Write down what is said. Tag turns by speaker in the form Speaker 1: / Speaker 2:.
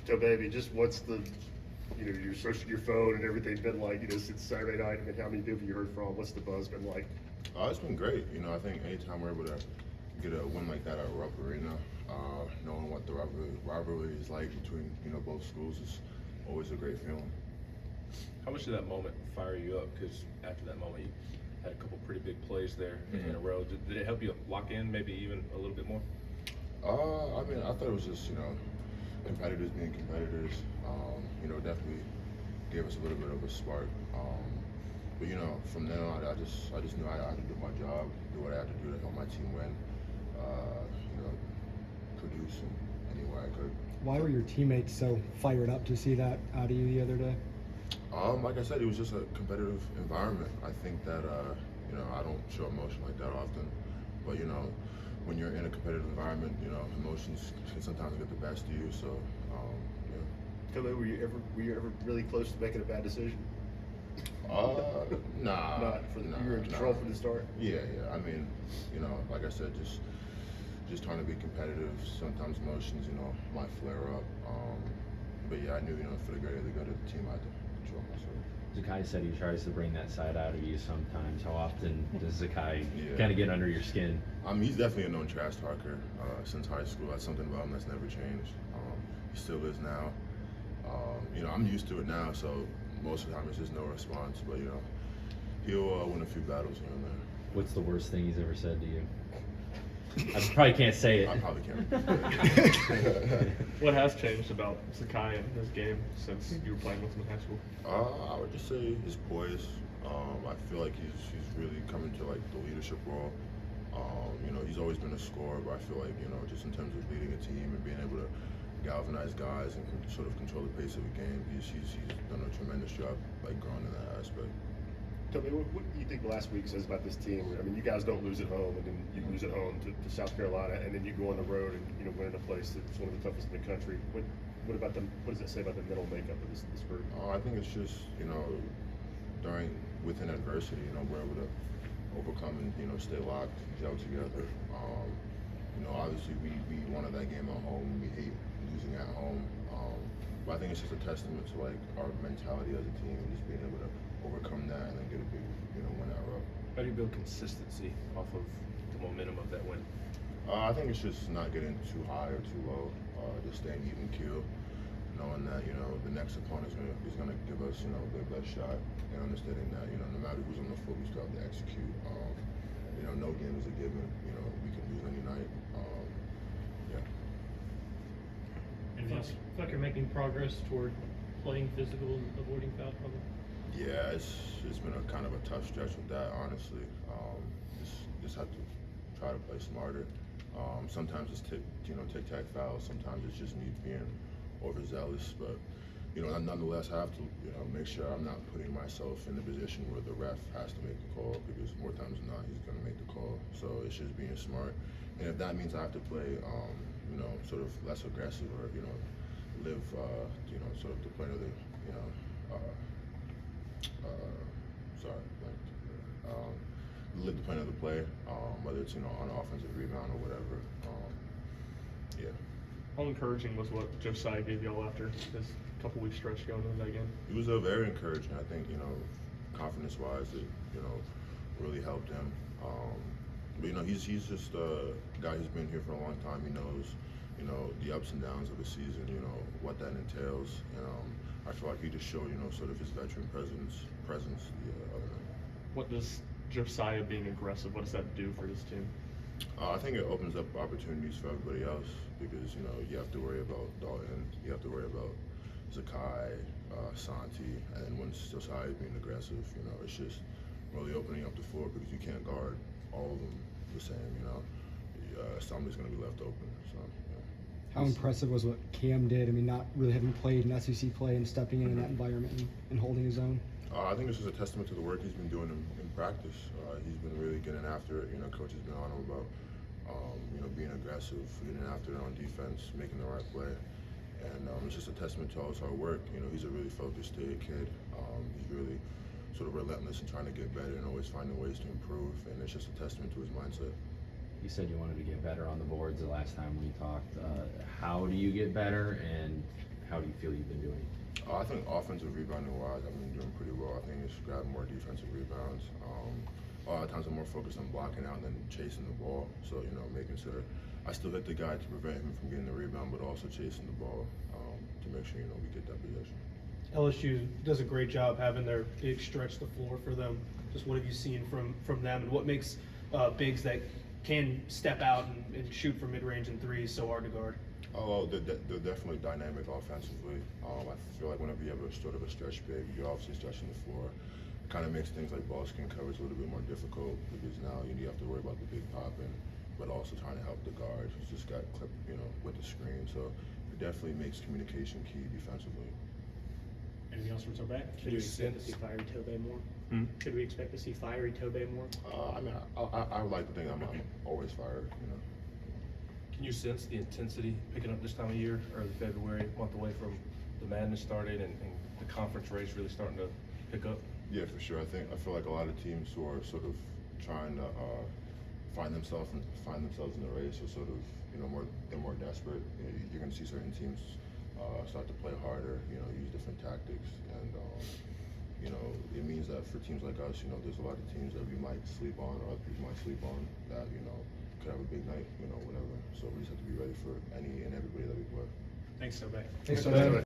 Speaker 1: So, baby, just what's the, your phone and everything been like, since Saturday night? I mean, how many people you heard from? What's the buzz been like?
Speaker 2: It's been great. I think anytime we're able to get a win like that at Rupp Arena, knowing what the rivalry is like between, both schools is always a great feeling.
Speaker 3: How much did that moment fire you up? Because after that moment, you had a couple pretty big plays there in a row. Did it help you lock in maybe even a little bit more?
Speaker 2: I thought it was just, competitors being competitors. Definitely gave us a little bit of a spark. But from then on, I just knew I had to do my job, do what I had to do to help my team win. Produce in any way I could.
Speaker 4: Why were your teammates so fired up to see that out of you the other day?
Speaker 2: Like I said, it was just a competitive environment. I think that I don't show emotion like that often, but when you're in a competitive environment, emotions can sometimes get the best of you. So,
Speaker 1: Tobe, were you ever really close to making a bad decision?
Speaker 2: Nah.
Speaker 1: You were in control from the start?
Speaker 2: Yeah. I mean, like I said, just trying to be competitive. Sometimes emotions, might flare up. But yeah, I knew, for the greater good of the team, I had to control myself.
Speaker 5: Zakai said he tries to bring that side out of you sometimes. How often does Zakai kind of get under your skin?
Speaker 2: He's definitely a known trash talker since high school. That's something about him that's never changed. He still is now. I'm used to it now, so most of the time it's just no response. But he'll win a few battles here and there.
Speaker 5: What's the worst thing he's ever said to you? I probably can't say it.
Speaker 2: I probably can't.
Speaker 3: What has changed about Zakai and his game since you were playing with him in high school?
Speaker 2: I would just say his poise. I feel like he's really coming to like the leadership role. He's always been a scorer, but I feel like just in terms of leading a team and being able to galvanize guys and sort of control the pace of the game, he's done a tremendous job like growing in that aspect.
Speaker 1: Tobe, what do you think last week says about this team? I mean, you guys don't lose at home, and then you lose at home to South Carolina, and then you go on the road and win in a place that's one of the toughest in the country. What about them? What does that say about the mental makeup of this group?
Speaker 2: I think it's just within adversity, we're able to overcome and stay locked, gel together. Obviously we wanted that game at home. We hate losing at home. But I think it's just a testament to like our mentality as a team and just being able to overcome that and then get a big, win at Rupp.
Speaker 3: How do you build consistency off of the momentum of that win?
Speaker 2: I think it's just not getting too high or too low, just staying even keel, knowing that the next opponent is gonna give us their best shot, and understanding that no matter who's on the floor, we still have to execute. No game is a given. We can lose any night.
Speaker 6: And it feels like you're making progress toward playing physical and avoiding foul trouble.
Speaker 2: Yeah, it's been a kind of a tough stretch with that, honestly. Just have to try to play smarter. Sometimes it's tic-tac fouls. Sometimes it's just me being overzealous. But nonetheless, I have to make sure I'm not putting myself in the position where the ref has to make the call, because more times than not he's going to make the call. So it's just being smart. And if that means I have to play, sort of less aggressive, or live, sort of the point of the, live the point of the play, whether it's on offensive rebound or whatever. Yeah.
Speaker 3: How encouraging was what Josiah gave y'all after this couple-week stretch going into that game?
Speaker 2: It was very encouraging. I think confidence-wise, it really helped him. But he's just a guy who's been here for a long time. He knows the ups and downs of a season. What that entails. And I feel like he just showed sort of his veteran presence the other night.
Speaker 3: What does Josiah being aggressive, what does that do for this team?
Speaker 2: I think it opens up opportunities for everybody else, because you have to worry about Dalton, you have to worry about Zakai, Santi, and then once Josiah is being aggressive, it's just really opening up the floor, because you can't guard all of them the same. Somebody's going to be left open. So. Yeah.
Speaker 4: How impressive was what Cam did? I mean, not really having played in SEC play and stepping in that environment and holding his own.
Speaker 2: I think this is a testament to the work he's been doing in practice. He's been really getting after it. Coach has been on him about, being aggressive, getting after it on defense, making the right play. And it's just a testament to all his hard work. He's a really focused kid. He's really sort of relentless in trying to get better and always finding ways to improve. And it's just a testament to his mindset.
Speaker 5: You said you wanted to get better on the boards the last time we talked. How do you get better, and how do you feel you've been doing?
Speaker 2: I think offensive rebounding wise, I've been doing pretty well. I think it's grabbing more defensive rebounds. A lot of times I'm more focused on blocking out than chasing the ball. So, you know, making sure I still hit the guy to prevent him from getting the rebound, but also chasing the ball to make sure, you know, we get that possession.
Speaker 7: LSU does a great job having their bigs stretch the floor for them. Just what have you seen from them, and what makes bigs that can step out and shoot from mid-range and threes so hard to guard?
Speaker 2: Oh, they're definitely dynamic offensively. I feel like whenever you have a sort of a stretch big, you're obviously stretching the floor. It kind of makes things like ball screen coverage a little bit more difficult because now you have to worry about the big popping, but also trying to help the guard who's just got clipped, you know, with the screen. So it definitely makes communication key defensively.
Speaker 8: Anything else from Tobe? Should we expect to see fiery Tobe more? Should we expect to see fiery Tobe more?
Speaker 2: I mean, I would like to think I'm always fired, you know.
Speaker 3: Can you sense the intensity picking up this time of year, early February, a month away from the madness started and the conference race really starting to pick up?
Speaker 2: Yeah, for sure. I feel like a lot of teams who are sort of trying to find themselves in the race are sort of, you know, they're more desperate. You know, you're going to see certain teams start to play harder, you know, use different tactics, and you know, it means that for teams like us, you know, there's a lot of teams that we might sleep on or other people might sleep on that, you know, could have a big night, you know, whatever. So we just have to be ready for any and everybody that we play.
Speaker 8: Thanks, Tobe.
Speaker 4: Thanks,
Speaker 1: Thanks,
Speaker 4: Tobe.
Speaker 1: Tobe.